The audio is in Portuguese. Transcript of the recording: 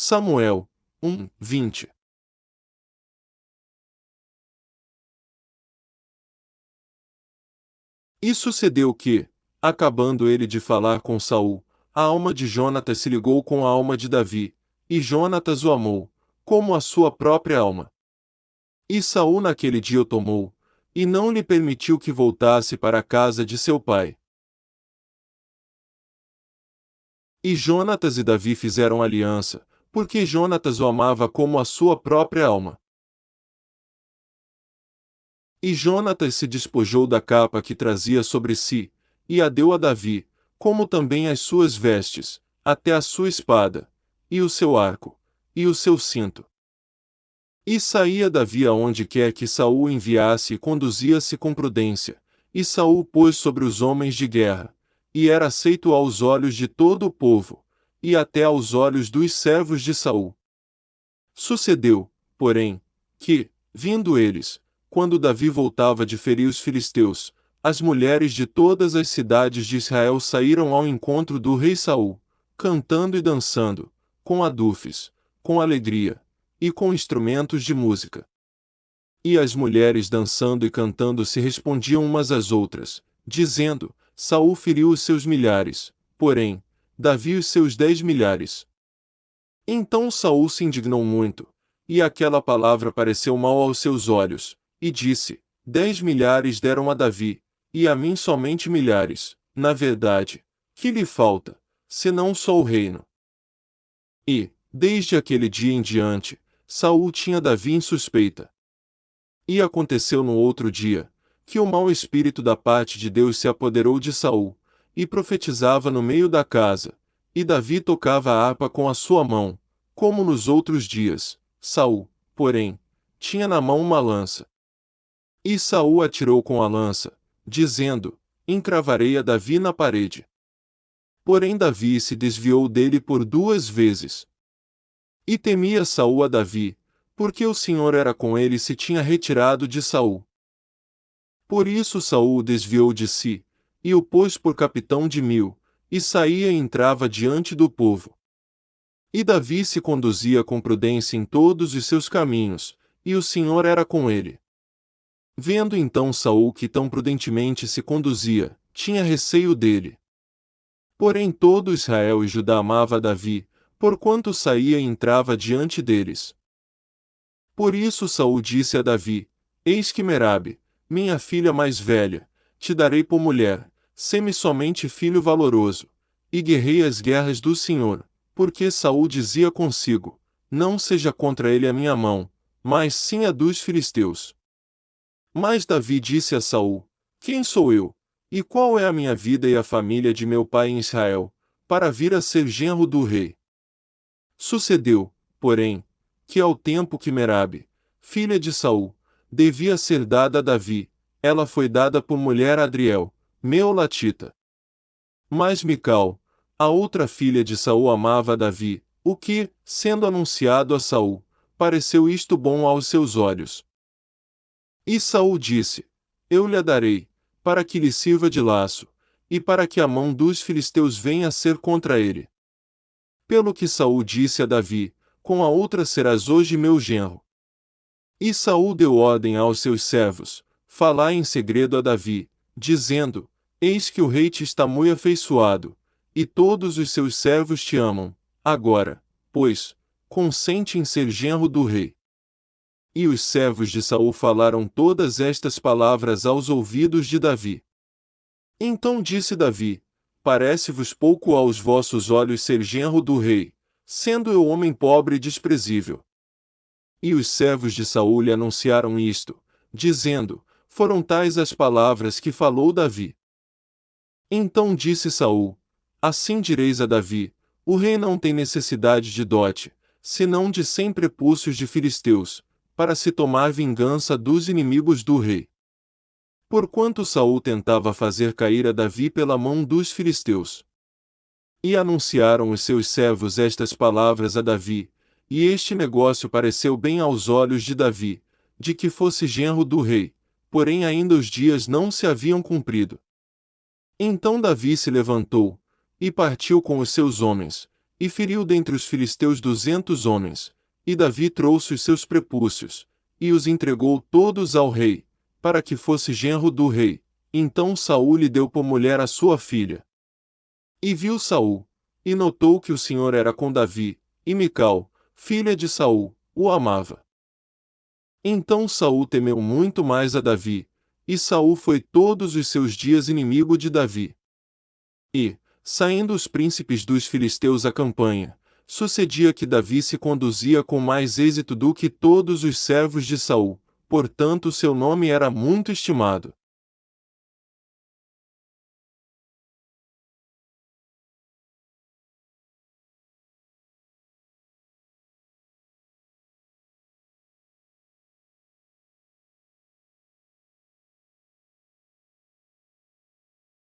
Samuel 1:20. E sucedeu que, acabando ele de falar com Saul, a alma de Jonatas se ligou com a alma de Davi, e Jonatas o amou, como a sua própria alma. E Saul naquele dia o tomou, e não lhe permitiu que voltasse para a casa de seu pai. E Jonatas e Davi fizeram aliança, porque Jonatas o amava como a sua própria alma. E Jonatas se despojou da capa que trazia sobre si, e a deu a Davi, como também as suas vestes, até a sua espada, e o seu arco, e o seu cinto. E saía Davi aonde quer que Saul o enviasse e conduzia-se com prudência, e Saul pôs sobre os homens de guerra, e era aceito aos olhos de todo o povo, e até aos olhos dos servos de Saul. Sucedeu, porém, que, vindo eles, quando Davi voltava de ferir os filisteus, as mulheres de todas as cidades de Israel saíram ao encontro do rei Saul, cantando e dançando, com adufes, com alegria, e com instrumentos de música. E as mulheres dançando e cantando se respondiam umas às outras, dizendo: Saul feriu os seus milhares, porém, Davi os seus 10 milhares. Então Saul se indignou muito, e aquela palavra pareceu mal aos seus olhos, e disse: 10 milhares deram a Davi, e a mim somente milhares. Na verdade, que lhe falta, senão só o reino? E, desde aquele dia em diante, Saul tinha Davi em suspeita. E aconteceu no outro dia, que o mau espírito da parte de Deus se apoderou de Saul, e profetizava no meio da casa, e Davi tocava a harpa com a sua mão, como nos outros dias. Saul, porém, tinha na mão uma lança. E Saul atirou com a lança, dizendo: encravarei a Davi na parede. Porém Davi se desviou dele por 2 vezes. E temia Saul a Davi, porque o Senhor era com ele e se tinha retirado de Saul. Por isso Saul o desviou de si, e o pôs por capitão de 1000, e saía e entrava diante do povo. E Davi se conduzia com prudência em todos os seus caminhos, e o Senhor era com ele. Vendo então Saul que tão prudentemente se conduzia, tinha receio dele. Porém todo Israel e Judá amava Davi, porquanto saía e entrava diante deles. Por isso Saul disse a Davi: Eis que Merabe, minha filha mais velha, te darei por mulher, sê-me somente filho valoroso, e guerrei as guerras do Senhor, porque Saul dizia consigo: Não seja contra ele a minha mão, mas sim a dos filisteus. Mas Davi disse a Saul: Quem sou eu? E qual é a minha vida e a família de meu pai em Israel, para vir a ser genro do rei? Sucedeu, porém, que ao tempo que Merabe, filha de Saul, devia ser dada a Davi, ela foi dada por mulher a Adriel, meolatita. Mas Mical, a outra filha de Saul, amava a Davi, o que, sendo anunciado a Saul, pareceu isto bom aos seus olhos. E Saul disse: Eu lhe a darei, para que lhe sirva de laço, e para que a mão dos filisteus venha a ser contra ele. Pelo que Saul disse a Davi: Com a outra serás hoje meu genro. E Saul deu ordem aos seus servos: Falai em segredo a Davi, dizendo: Eis que o rei te está muito afeiçoado, e todos os seus servos te amam. Agora, pois, consente em ser genro do rei. E os servos de Saul falaram todas estas palavras aos ouvidos de Davi. Então disse Davi: Parece-vos pouco aos vossos olhos ser genro do rei, sendo eu homem pobre e desprezível? E os servos de Saul lhe anunciaram isto, dizendo: Foram tais as palavras que falou Davi. Então disse Saul: Assim direis a Davi: O rei não tem necessidade de dote, senão de 100 prepúcios de filisteus, para se tomar vingança dos inimigos do rei. Porquanto Saul tentava fazer cair a Davi pela mão dos filisteus. E anunciaram os seus servos estas palavras a Davi, e este negócio pareceu bem aos olhos de Davi, de que fosse genro do rei, porém ainda os dias não se haviam cumprido. Então Davi se levantou, e partiu com os seus homens, e feriu dentre os filisteus 200 homens, e Davi trouxe os seus prepúcios, e os entregou todos ao rei, para que fosse genro do rei. Então Saul lhe deu por mulher a sua filha. E viu Saul, e notou que o Senhor era com Davi, e Mical, filha de Saul, o amava. Então Saul temeu muito mais a Davi, e Saul foi todos os seus dias inimigo de Davi. E, saindo os príncipes dos filisteus à campanha, sucedia que Davi se conduzia com mais êxito do que todos os servos de Saul, portanto seu nome era muito estimado.